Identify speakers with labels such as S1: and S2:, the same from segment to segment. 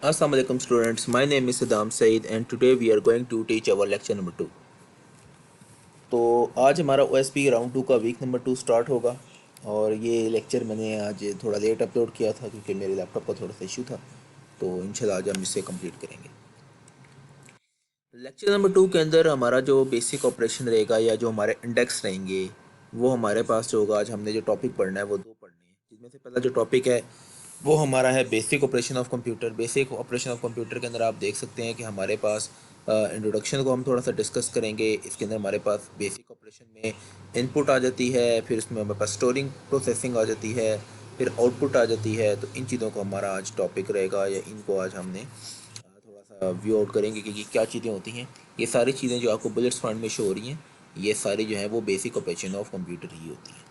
S1: Assalamu alaikum students, my name is Saddam Saeed and today we are going to teach our lecture number 2। तो आज हमारा OSP round 2 का week number 2 start होगा और ये lecture मैंने आज थोड़ा लेट अपलोड किया था क्योंकि मेरे लैपटॉप का थोड़ा सा इशू था। तो इंशाल्लाह आज हम इसे कंप्लीट करेंगे। लेक्चर नंबर 2 के अंदर हमारा जो बेसिक ऑपरेशन रहेगा या जो हमारे इंडेक्स रहेंगे वो हमारे पास जो होगा। आज हमने जो टॉपिक पढ़ना है वो दो पढ़ने हैं, जिसमें से पहला जो टॉपिक है वो हमारा है basic operation of computer. Basic operation of computer के अंदर आप देख सकते हैं कि हमारे पास इंट्रोडक्शन को हम थोड़ा सा डिस्कस करेंगे। इसके अंदर हमारे पास बेसिक ऑपरेशन में इनपुट आ जाती है, फिर उसमें हमारे पास स्टोरिंग प्रोसेसिंग आ जाती है, फिर आउटपुट आ जाती है। तो इन चीज़ों को हमारा आज टॉपिक रहेगा या इनको आज हमने थोड़ा सा व्यू आउट करेंगे कि ये क्या चीज़ें होती हैं। ये सारी चीज़ें जो आपको बुलेट्स पॉइंट में शो हो रही हैं ये सारी जो है वो बेसिक ऑपरेशन ऑफ कंप्यूटर ही होती हैं।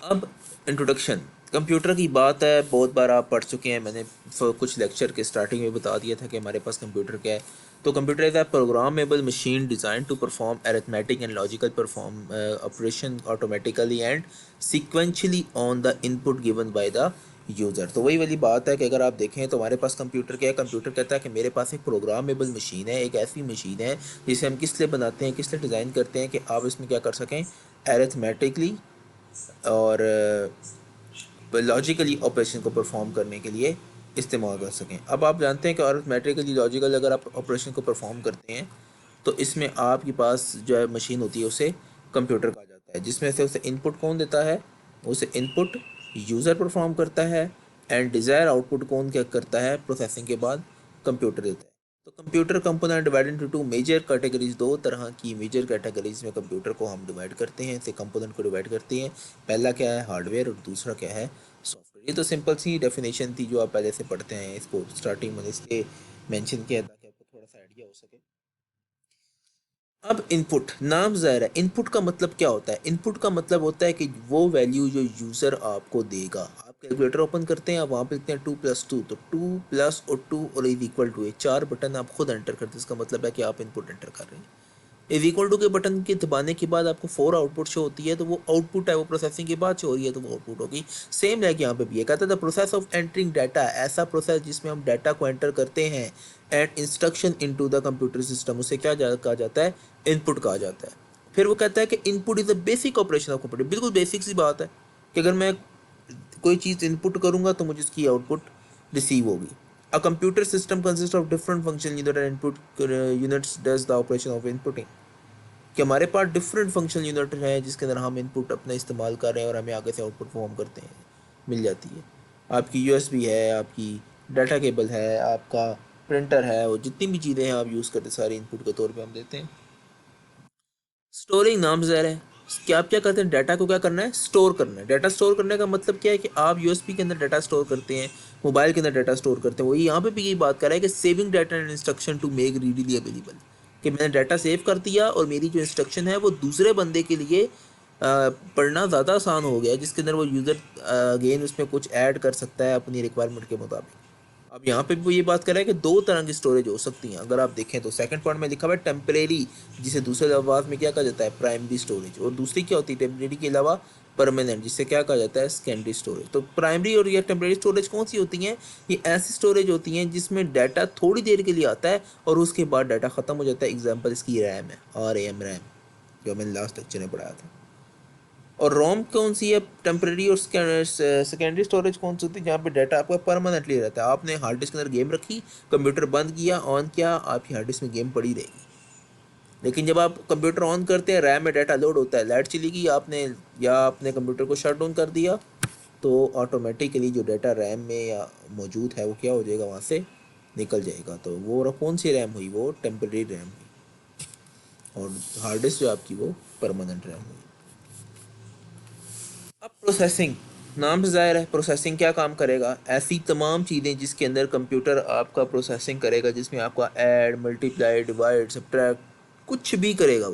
S1: अब इंट्रोडक्शन कंप्यूटर की बात है, बहुत बार आप पढ़ चुके हैं। मैंने कुछ लेक्चर के स्टार्टिंग में बता दिया था कि हमारे पास कंप्यूटर क्या है। तो computer is a programmable machine design to perform arithmetic and logical perform operation automatically and sequentially on the input given by the user. तो वही वाली बात है कि अगर आप देखें तो हमारे पास कंप्यूटर क्या है। कंप्यूटर कहता है कि मेरे पास एक प्रोग्रामेबल मशीन है, एक ऐसी मशीन है जिसे हम किस लिए बनाते हैं, किस लिए डिज़ाइन करते हैं कि आप इसमें क्या कर सकें, अरिथमेटिकली और लॉजिकली ऑपरेशन को परफॉर्म करने के लिए इस्तेमाल कर सकें। अब आप जानते हैं कि अरिथमेटिकली लॉजिकल अगर आप ऑपरेशन को परफॉर्म करते हैं तो इसमें आपके पास जो है मशीन होती है उसे कंप्यूटर कहा जाता है, जिसमें से उसे इनपुट कौन देता है, उसे इनपुट यूज़र परफॉर्म करता है एंड डिज़ायर आउटपुट कौन क्या करता है, प्रोसेसिंग के बाद कंप्यूटर देता है। तो computer component divide into two major categories, दो तरह की मेजर कैटेगरीज में कंप्यूटर को हम डिवाइड करते हैं, इसे कंपोनेंट को डिवाइड करते हैं। पहला क्या है, हार्डवेयर, और दूसरा क्या है, सॉफ्टवेयर। ये तो सिंपल सी डेफिनेशन थी जो आप पहले से पढ़ते हैं, इसको स्टार्टिंग में इसके मेंशन किया ताकि आपको थोड़ा सा आइडिया हो सके। अब इनपुट नाम ज़ाहिर है, इनपुट का मतलब क्या होता है। इनपुट का मतलब होता है कि वो वैल्यू जो यूज़र आपको देगा। आप कैलकुलेटर ओपन करते हैं, आप वहाँ पे लिखते हैं 2+2, तो 2+2 और इज इक्वल टू, ये चार बटन आप खुद एंटर करते हैं। इसका मतलब है कि आप इनपुट एंटर कर रहे हैं। इज इक्वल टू के बटन के दबाने के बाद आपको 4 आउटपुट शो होती है, तो वो आउटपुट है, वो प्रोसेसिंग के बाद शो हो रही है तो वो आउटपुट होगी। सेम लाइक यहाँ पे भी ये कहता है the process of entering data, ऐसा प्रोसेस जिसमें हम डाटा को एंटर करते हैं and instruction into the computer system, उसे क्या कहा जाता है, इनपुट कहा जाता है। फिर वो कहता है कि input is the basic operation of computer. बिल्कुल बेसिक सी बात है कि अगर मैं कोई चीज़ इनपुट करूँगा तो मुझे इसकी आउटपुट रिसीव होगी। A computer system consist of different function unit and input units does the operation of inputting, कि हमारे पास डिफरेंट फंक्शन यूनिट है जिसके अंदर हम इनपुट अपना इस्तेमाल कर रहे हैं और हमें आगे से आउटपुट फॉर्म करते हैं, मिल जाती है। आपकी यूएसबी है, आपकी डाटा केबल है, आपका प्रिंटर है, और जितनी भी चीज़ें हैं आप यूज़ करते सारी इनपुट के तौर पे हम देते हैं। स्टोरिंग नाम ज़र है कि आप क्या करते हैं, डाटा को क्या करना है, स्टोर करना है। डाटा स्टोर करने का मतलब क्या है कि आप यूएसबी के अंदर डाटा स्टोर करते हैं, मोबाइल के अंदर डाटा स्टोर करते हैं। वही यहाँ पे भी यही बात कर रहा है कि saving data and instruction to make readily available, कि मैंने डाटा सेव कर दिया और मेरी जो इंस्ट्रक्शन है वो दूसरे बंदे के लिए पढ़ना ज़्यादा आसान हो गया, जिसके अंदर वो यूज़र अगेन उसमें कुछ ऐड कर सकता है अपनी रिक्वायरमेंट के मुताबिक। अब यहाँ पे भी वो ये बात कर रहा है कि दो तरह की स्टोरेज हो सकती हैं। अगर आप देखें तो सेकंड पॉइंट में लिखा हुआ है टेम्परेरी, जिसे दूसरे लफ्ज़ में क्या कहा जाता है, प्राइमरी स्टोरेज। और दूसरी क्या होती है टेम्परेरी के अलावा, परमानेंट, जिसे क्या कहा जाता है, सेकेंडरी स्टोरेज। तो प्राइमरी और या टेम्परेरी स्टोरेज कौन सी होती हैं, ये ऐसी स्टोरेज होती हैं जिसमें डाटा थोड़ी देर के लिए आता है और उसके बाद डाटा ख़त्म हो जाता है। एग्जाम्पल इसकी रैम है, RAM रैम, जो मैंने लास्ट लेक्चर में पढ़ाया था। और रोम कौन सी है, टेम्परेरी, और सेकेंडरी स्टोरेज कौन सी होती है, जहाँ पे डाटा आपका परमानेंटली रहता है। आपने हार्ड डिस्क के अंदर गेम रखी, कंप्यूटर बंद किया, ऑन किया, आपकी हार्ड डिस्क में गेम पड़ी रहेगी। लेकिन जब आप कंप्यूटर ऑन करते हैं, रैम में डाटा लोड होता है, लाइट चली गई आपने या आपने कंप्यूटर को शट डाउन कर दिया, तो ऑटोमेटिकली जो डाटा रैम में या मौजूद है वो क्या हो जाएगा, वहाँ से निकल जाएगा। तो वो कौन सी रैम हुई, वो टेम्परेरी रैम हुई, और हार्ड डिस्क जो आपकी वो परमानेंट रैम हुई। अब प्रोसेसिंग नाम से ज़ाहिर है, प्रोसेसिंग क्या काम करेगा, ऐसी तमाम चीज़ें जिसके अंदर कंप्यूटर आपका प्रोसेसिंग करेगा, जिसमें आपका ऐड, मल्टीप्लाई, डिवाइड, सब्ट्रैक्ट, कुछ भी करेगा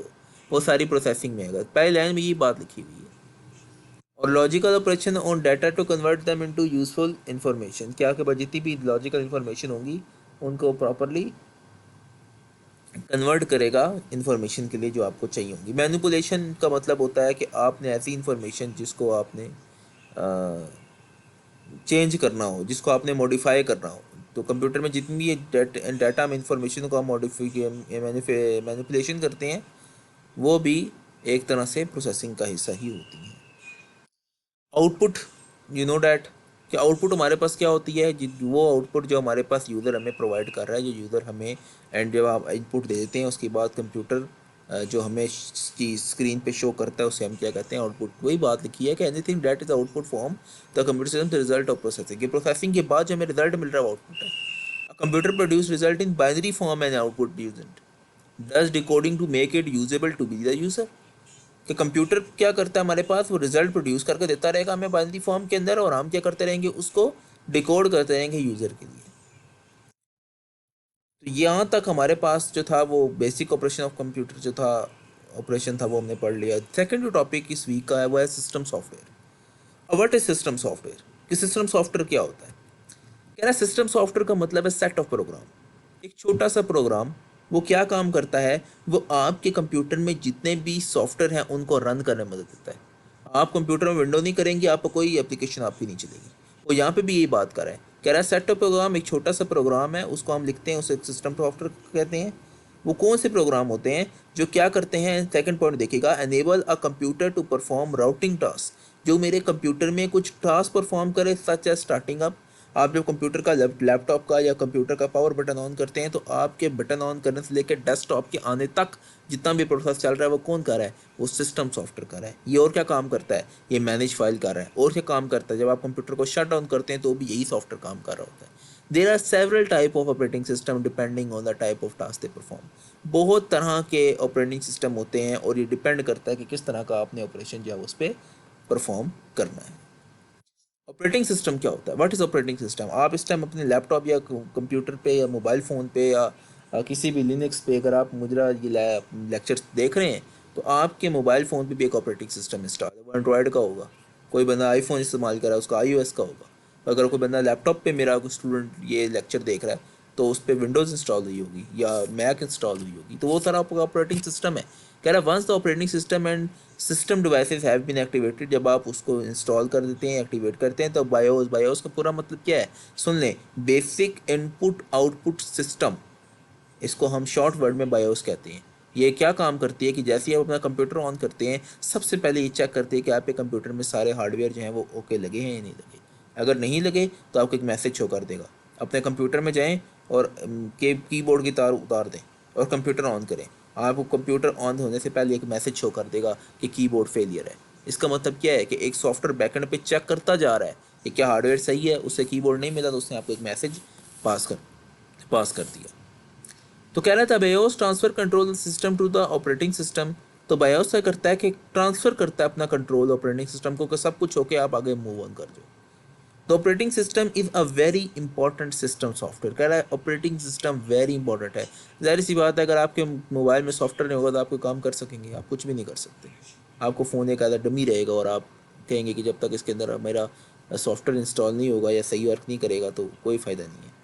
S1: वो सारी प्रोसेसिंग में आएगा। पहली लाइन में ये बात लिखी हुई है। और logical operation on data to convert them into useful information, क्या के बाद जितनी भी लॉजिकल इंफॉर्मेशन होंगी उनको प्रॉपरली कन्वर्ट करेगा इंफॉर्मेशन के लिए जो आपको चाहिए होंगी। मैनिपुलेशन का मतलब होता है कि आपने ऐसी इंफॉर्मेशन जिसको आपने चेंज करना हो, जिसको आपने मॉडिफाई करना हो, तो कंप्यूटर में जितनी भी डाटा में इंफॉर्मेशन को हम मैनिपुलेशन करते हैं, वो भी एक तरह से प्रोसेसिंग का हिस्सा ही होती है। आउटपुट, यू नो डैट, कि आउटपुट हमारे पास क्या होती है, वो आउटपुट जो हमारे पास यूज़र हमें प्रोवाइड कर रहा है, जो यूज़र हमें एंड जब आप इनपुट दे देते हैं उसके बाद कंप्यूटर जो हमें स्क्रीन पे शो करता है उसे हम क्या कहते हैं, आउटपुट। वही बात लिखी है कि anything that is output form the computer system the result of processing, कि प्रोसेसिंग के बाद जो हमें रिजल्ट मिल रहा है वो आउटपुट है। Computer produce result in binary form and output used thus decoding to make it usable to be the user, कि कंप्यूटर क्या करता है हमारे पास, वो रिजल्ट प्रोड्यूस करके देता रहेगा हमें बाइनरी फॉर्म के अंदर, और हम क्या करते रहेंगे, उसको डिकोड करते रहेंगे यूज़र के लिए। तो यहाँ तक हमारे पास जो था वो बेसिक ऑपरेशन ऑफ कंप्यूटर जो था, ऑपरेशन था, वो हमने पढ़ लिया। सेकंड जो टॉपिक इस वीक का है वो है सिस्टम सॉफ्टवेयर। अब व्हाट इज सिस्टम सॉफ्टवेयर, कि सिस्टम सॉफ्टवेयर क्या होता है? कह रहा है सिस्टम सॉफ्टवेयर का मतलब है सेट ऑफ प्रोग्राम, एक छोटा सा प्रोग्राम। वो क्या काम करता है, वो आपके कंप्यूटर में जितने भी सॉफ्टवेयर हैं उनको रन करने में मदद देता है। आप कंप्यूटर में विंडो नहीं करेंगे, आपको कोई एप्लीकेशन आपकी नहीं चलेगी। वो यहाँ पे भी यही बात कर रहा है, कह रहा है सेट ऑफ प्रोग्राम एक छोटा सा प्रोग्राम है, उसको हम लिखते हैं, उसे सिस्टम सॉफ्टवेयर कहते हैं। वो कौन से प्रोग्राम होते हैं जो क्या करते हैं, सेकंड पॉइंट देखिएगा, enable a computer to perform routing task, जो मेरे कंप्यूटर में कुछ टास्क परफॉर्म करे, सच एज स्टार्टिंग अप। आप जब कंप्यूटर का लैपटॉप का या कंप्यूटर का पावर बटन ऑन करते हैं, तो आपके बटन ऑन करने से लेकर डेस्कटॉप के आने तक जितना भी प्रोसेस चल रहा है वो कौन कर रहा है, वो सिस्टम सॉफ्टवेयर कर रहा है। ये और क्या काम करता है, ये मैनेज फाइल कर रहा है। और क्या काम करता है, जब आप कंप्यूटर को शट डाउन करते हैं तो भी यही सॉफ्टवेयर काम कर रहा होता है। There are several type of operating system depending on the type of task they perform. बहुत तरह के ऑपरेटिंग सिस्टम होते हैं और ये डिपेंड करता है कि किस तरह का आपने ऑपरेशन जो है उस पर परफॉर्म करना है। ऑपरेटिंग सिस्टम क्या होता है, व्हाट इज़ ऑपरेटिंग सिस्टम? आप इस टाइम अपने लैपटॉप या कंप्यूटर पे या मोबाइल फ़ोन पे या किसी भी लिनक्स पे अगर आप मुझे ये लेक्चर देख रहे हैं, तो आपके मोबाइल फ़ोन पे भी एक ऑपरेटिंग सिस्टम इंस्टॉल है। वो एंड्रॉयड का होगा, कोई बंदा आईफोन इस्तेमाल कर रहा है उसका iOS का होगा। अगर कोई बंदा लैपटॉप पे, मेरा कोई स्टूडेंट ये लेक्चर देख रहा है, तो उस पर विंडोज़ इंस्टॉल हुई होगी या मैक इंस्टॉल हुई होगी, तो वो सारा आपका ऑपरेटिंग सिस्टम है। कह रहा है once the operating system and system devices have been activated, जब आप उसको इंस्टॉल कर देते हैं, एक्टिवेट करते हैं, तो बायोस का पूरा मतलब क्या है, सुन लें, बेसिक इनपुट आउटपुट सिस्टम, इसको हम शॉर्ट वर्ड में बायोस कहते हैं। ये क्या काम करती है कि जैसे ही आप अपना कंप्यूटर ऑन करते हैं, सबसे पहले ये चेक करते हैं कि आपके कंप्यूटर में सारे हार्डवेयर जो हैं वो ओके लगे हैं या नहीं लगे। अगर नहीं लगे तो आपको एक मैसेज शो कर देगा। अपने कंप्यूटर में जाएं और के कीबोर्ड की तार उतार दें और कंप्यूटर ऑन करें। आपको कंप्यूटर ऑन होने से पहले एक मैसेज शो कर देगा कि कीबोर्ड फेलियर है। इसका मतलब क्या है कि एक सॉफ्टवेयर बैकएंड पे चेक करता जा रहा है कि क्या हार्डवेयर सही है, उससे कीबोर्ड नहीं मिला तो उसने आपको एक मैसेज पास कर पास कर दिया। तो कह रहा था BIOS transfer control system to the operating system. तो बायोस क्या करता है कि ट्रांसफर करता है अपना कंट्रोल ऑपरेटिंग सिस्टम को, कि सब कुछ होके आप आगे मूव ऑन कर दो। The operating system is a very important system software. कह रहा है ऑपरेटिंग सिस्टम वेरी इंपॉर्टेंट है। जाहिर सी बात है, अगर आपके मोबाइल में सॉफ्टवेयर नहीं होगा तो आप कोई काम कर सकेंगे? आप कुछ भी नहीं कर सकते। आपको फ़ोन एक आधा डमी रहेगा और आप कहेंगे कि जब तक इसके अंदर मेरा सॉफ्टवेयर इंस्टॉल नहीं होगा या सही वर्क नहीं करेगा तो कोई फ़ायदा नहीं है।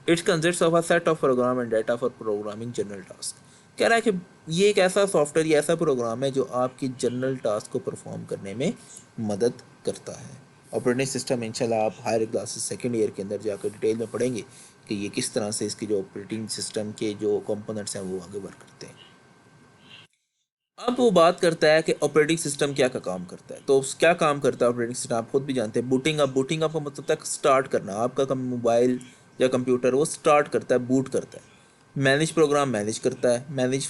S1: It's consist of a set of program and data for programming general task. कह रहा है कि ये एक ऐसा सॉफ्टवेयर या ऐसा प्रोग्राम है जो आपकी जनरल टास्क को परफॉर्म करने में मदद करता है। ऑपरेटिंग सिस्टम इंशाल्लाह आप हायर क्लासेस सेकेंड ईयर के अंदर जाकर डिटेल में पढ़ेंगे कि ये किस तरह से इसके जो ऑपरेटिंग सिस्टम के जो कंपोनेंट्स हैं वो आगे वर्क करते हैं। अब वो बात करता है कि ऑपरेटिंग सिस्टम क्या का काम करता है। तो क्या काम करता है ऑपरेटिंग सिस्टम, आप खुद भी जानते हैं। बूटिंग अप का मतलब तक स्टार्ट करना, आपका मोबाइल या कंप्यूटर वो स्टार्ट करता है, बूट करता है। मैनेज प्रोग्राम मैनेज करता है, मैनेज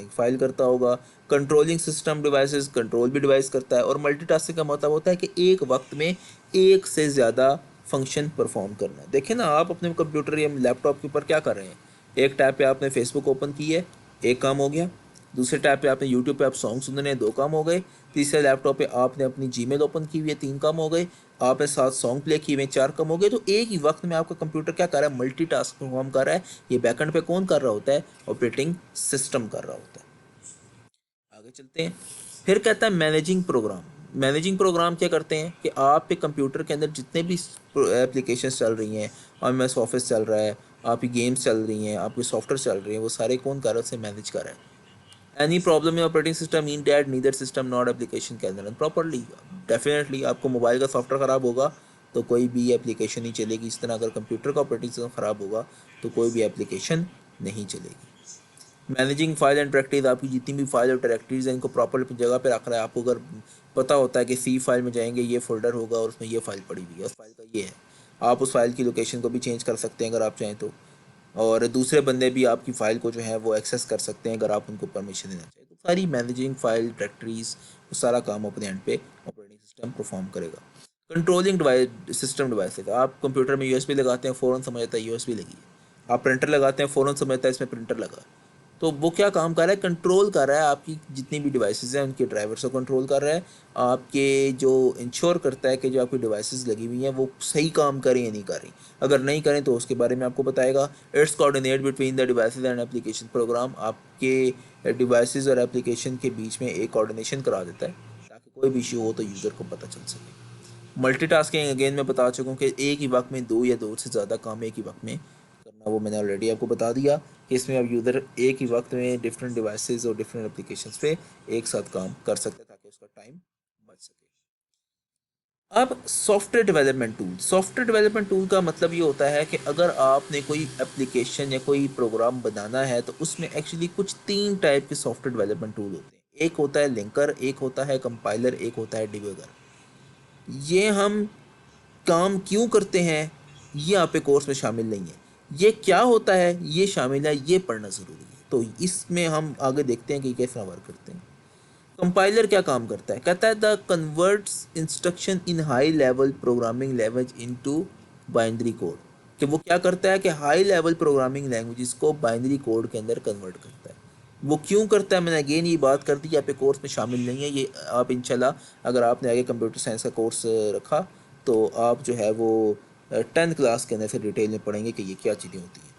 S1: फाइल करता होगा। कंट्रोलिंग सिस्टम डिवाइसेस कंट्रोल भी डिवाइस करता है। और मल्टीटास्किंग का मतलब होता है कि एक वक्त में एक से ज़्यादा फंक्शन परफॉर्म करना है। देखें ना, आप अपने कंप्यूटर या लैपटॉप के ऊपर क्या कर रहे हैं, एक टैब पे आपने फेसबुक ओपन की है, एक काम हो गया। दूसरे टैब पे आपने यूट्यूब पे आप सॉन्ग सुन रहे हैं, दो काम हो गए। तीसरे लैपटॉप पे आपने अपनी जीमेल ओपन की हुई है, तीन काम हो गए। आपने 7 सॉन्ग प्ले किए हुए हैं, 4 काम हो गए। तो एक ही वक्त में आपका कंप्यूटर क्या कर रहा है, मल्टीटास्क परफॉर्म कर रहा है। ये बैकएंड पे कौन कर रहा होता है, ऑपरेटिंग सिस्टम कर रहा होता है। आगे चलते हैं। फिर कहता है मैनेजिंग प्रोग्राम। मैनेजिंग प्रोग्राम क्या करते हैं कि आपके कंप्यूटर के अंदर जितने भी एप्लीकेशंस चल रही हैं, MS ऑफिस चल रहा है, आपकी गेम्स चल रही हैं, आपके सॉफ्टवेयर चल रही हैं, वो सारे कौन कर रहा है, उसे मैनेज कर रहा है। Any problem in operating system mean that neither system not application can run properly. Definitely आपको मोबाइल का सॉफ्टवेयर ख़राब होगा तो कोई भी एप्लीकेशन नहीं चलेगी। इस तरह अगर कंप्यूटर का ऑपरेटिंग सिस्टम ख़राब होगा तो कोई भी एप्लीकेशन नहीं चलेगी। मैनेजिंग फाइल एंड डायरेक्टरीज, आपकी जितनी भी फाइल और डायरेक्टरीज हैं इनको प्रॉपर अपनी जगह पे रख रहा है। आपको अगर पता होता है कि सी फाइल में जाएंगे ये फोल्डर होगा और उसमें ये फाइल पड़ी हुई है, उस फाइल का ये है, आप उस फाइल की लोकेशन को भी चेंज कर सकते हैं अगर आप चाहें तो। और दूसरे बंदे भी आपकी फ़ाइल को जो है वो एक्सेस कर सकते हैं अगर आप उनको परमिशन देना चाहिए। तो सारी मैनेजिंग फाइल डायरेक्टरीज वो सारा काम अपने एंड पे ऑपरेटिंग सिस्टम परफॉर्म करेगा। कंट्रोलिंग डिवाइस सिस्टम डिवाइसेज, आप कंप्यूटर में यूएसबी लगाते हैं, फ़ौरन समझ आता है यूएसबी लगी है। आप प्रिंटर लगाते हैं, फ़ौरन समझता है इसमें प्रिंटर लगा है। तो वो क्या काम कर रहा है, कंट्रोल कर रहा है आपकी जितनी भी डिवाइसेस हैं उनके ड्राइवर्स को कंट्रोल कर रहा है। आपके जो इंश्योर करता है कि जो आपकी डिवाइसेस लगी हुई हैं वो सही काम करें या नहीं करें। अगर नहीं करें तो उसके बारे में आपको बताएगा। It's coordinate between the devices and application program, आपके डिवाइसेस और एप्लीकेशन के बीच में एक कोऑर्डिनेशन करा देता है ताकि कोई भी इशू हो तो यूज़र को पता चल सके। मल्टीटास्किंग अगेन मैं बता चुका हूँ कि एक ही वक्त में दो या दो से ज़्यादा काम एक ही वक्त में करना, वो मैंने ऑलरेडी आपको बता दिया कि इसमें अब यूज़र एक ही वक्त में डिफरेंट डिवाइसेस और डिफरेंट एप्लीकेशंस पे एक साथ काम कर सकते हैं ताकि उसका टाइम बच सके। अब सॉफ्टवेयर डेवलपमेंट टूल का मतलब ये होता है कि अगर आपने कोई एप्लीकेशन या कोई प्रोग्राम बनाना है तो उसमें एक्चुअली कुछ तीन टाइप के सॉफ्टवेयर डेवलपमेंट टूल होते हैं। एक होता है लिंकर, एक होता है कंपाइलर, एक होता है डिबगर। ये हम काम क्यों करते हैं ये आप पे कोर्स में शामिल नहीं है। ये क्या होता है ये शामिल है, ये पढ़ना ज़रूरी है। तो इसमें हम आगे देखते हैं कि कैसे वर्क करते हैं। कंपाइलर क्या काम करता है, कहता है the converts instruction in high level programming language into binary code, कि वो क्या करता है कि हाई लेवल प्रोग्रामिंग लैंग्वेजेस को बाइनरी कोड के अंदर कन्वर्ट करता है। वो क्यों करता है, मैंने अगेन ये बात कर दी, यहाँ पे कोर्स में शामिल नहीं है ये। आप इंशाल्लाह अगर आपने आगे कंप्यूटर साइंस का कोर्स रखा तो आप जो है वो 10th क्लास के अंदर से डिटेल में पढ़ेंगे कि ये क्या चीज़ें होती हैं।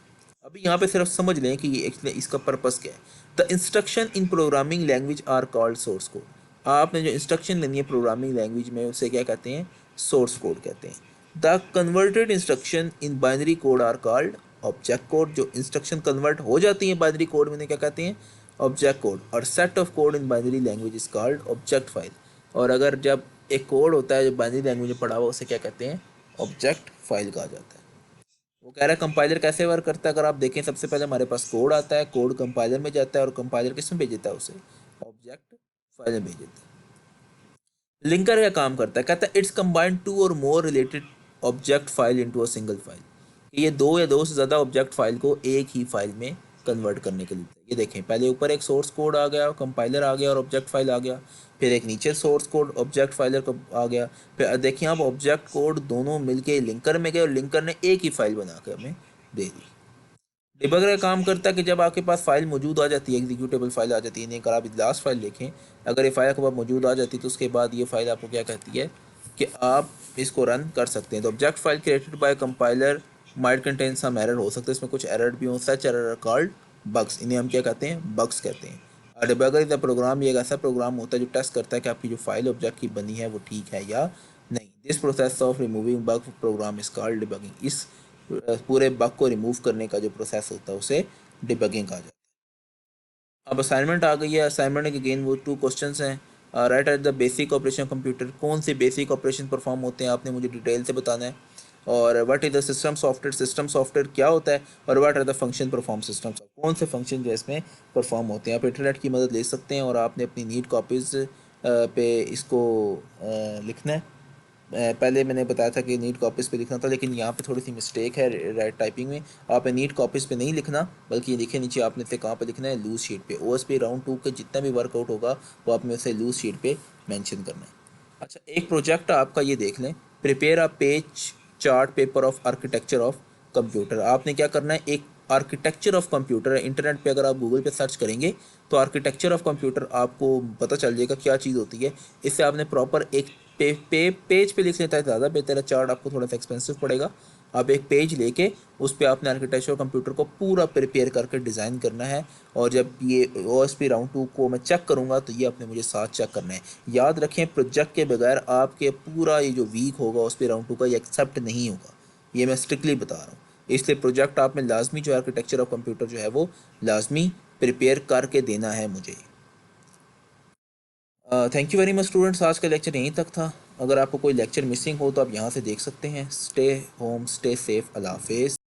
S1: अभी यहाँ पे सिर्फ समझ लें कि ये एक्चुअली इसका पर्पस क्या है। The instruction in programming language are called source code. आपने जो इंस्ट्रक्शन लेनी है प्रोग्रामिंग लैंग्वेज में उसे क्या कहते हैं, सोर्स कोड कहते हैं। The converted instruction in binary code are called object code. जो इंस्ट्रक्शन कन्वर्ट हो जाती हैं बाइनरी कोड में उन्हें क्या कहते हैं, ऑब्जेक्ट कोड। और set of code in binary language is called object file. और अगर जब एक कोड होता है जो बाइनरी लैंग्वेज में पढ़ा हुआ उसे क्या कहते हैं, ऑब्जेक्ट फाइल कहा जाता है। वो कह रहा है कंपाइलर कैसे वर्क करता है। अगर आप देखें सबसे पहले हमारे पास कोड आता है, कोड कंपाइलर में जाता है और कंपाइलर किस में भेज देता है, उसे ऑब्जेक्ट फाइल में भेज देता है। लिंकर क्या काम करता है, कहता है इट्स कंबाइंड टू और more related object file into a single file. ये दो या दो से ज़्यादा ऑब्जेक्ट फाइल को एक ही फाइल में कन्वर्ट करने के लिए। ये देखें पहले ऊपर एक सोर्स कोड आ गया, कंपाइलर आ गया और ऑब्जेक्ट फाइल आ गया। फिर एक नीचे सोर्स कोड ऑब्जेक्ट फाइलर को आ गया। फिर देखिए आप ऑब्जेक्ट कोड दोनों मिलके लिंकर में गए और लिंकर ने एक ही फाइल बना के हमें दे दी। डिबगर का काम करता है कि जब आपके पास फाइल मौजूद आ जाती है, एग्जीक्यूटेबल फाइल आ जाती है, नहीं अगर आप लास्ट फाइल देखें, अगर ये फाइल आपके पास मौजूद आ जाती है तो उसके बाद ये फाइल आपको क्या कहती है कि आप इसको रन कर सकते हैं। तो object file created by compiler might contain some error, हो सकता है इसमें कुछ एरर भी हो। सच एरर कॉल्ड बग्स, इन्हें हम क्या कहते हैं, बग्स कहते हैं। डिबगर इज द प्रोग्राम, ये एक ऐसा प्रोग्राम होता है जो टेस्ट करता है कि आपकी जो फाइल ऑब्जेक्ट की बनी है वो ठीक है या नहीं। This process of removing bug program is called debugging. इस पूरे बग को रिमूव करने का जो प्रोसेस होता है उसे डिबगिंग कहा जाता है। अब असाइनमेंट आ गई है। असाइनमेंट के अगेन वो 2 क्वेश्चंस हैं। Right at the basic operation computer, कौन से बेसिक ऑपरेशन परफॉर्म होते हैं आपने मुझे डिटेल से बताना है। और what is the system software क्या होता है। और what are the function perform system, कौन से फंक्शन जो इसमें परफॉर्म होते हैं। आप इंटरनेट की मदद ले सकते हैं और आपने अपनी नीट कॉपीज़ पे इसको लिखना है। पहले मैंने बताया था कि नीट कॉपीज़ पे लिखना था, लेकिन यहाँ पे थोड़ी सी मिस्टेक है राइट टाइपिंग में। आपने नीट कॉपीज़ पे नहीं लिखना बल्कि ये लिखे नीचे आपने इसे कहाँ पे लिखना है, लूज शीट पे। OSP राउंड 2 के जितना भी वर्कआउट होगा वो आपने उसे लूज शीट पे मेंशन करना है। अच्छा एक प्रोजेक्ट आपका ये देख लें, prepare a page chart paper of architecture of computer. आपने क्या करना है, एक आर्किटेक्चर ऑफ कंप्यूटर है, इंटरनेट पे अगर आप गूगल पे सर्च करेंगे तो आर्किटेक्चर ऑफ कंप्यूटर आपको पता चल जाएगा क्या चीज़ होती है। इससे आपने प्रॉपर एक पेज पे लिख लेता है ज़्यादा बेहतर है। चार्ट आपको थोड़ा सा एक्सपेंसिव पड़ेगा। आप एक पेज लेके उस पर आपने आर्किटेक्चर कंप्यूटर को पूरा प्रिपेयर करके डिज़ाइन करना है। और जब ये OSP राउंड 2 को मैं चेक करूँगा तो ये आपने मुझे साथ चेक करना है। याद रखें प्रोजेक्ट के बगैर आपके पूरा ये जो वीक होगा OSP राउंड 2 का ये एक्सेप्ट नहीं होगा, ये मैं स्ट्रिक्टली बता रहा हूँ। इसलिए प्रोजेक्ट आप में लाजमी जो आर्किटेक्चर ऑफ कंप्यूटर जो है वो लाजमी प्रिपेयर करके देना है मुझे। Thank you very much students, आज का लेक्चर यहीं तक था। अगर आपको कोई लेक्चर मिसिंग हो तो आप यहाँ से देख सकते हैं। स्टे होम, स्टे सेफ, अल्लाह हाफिज़।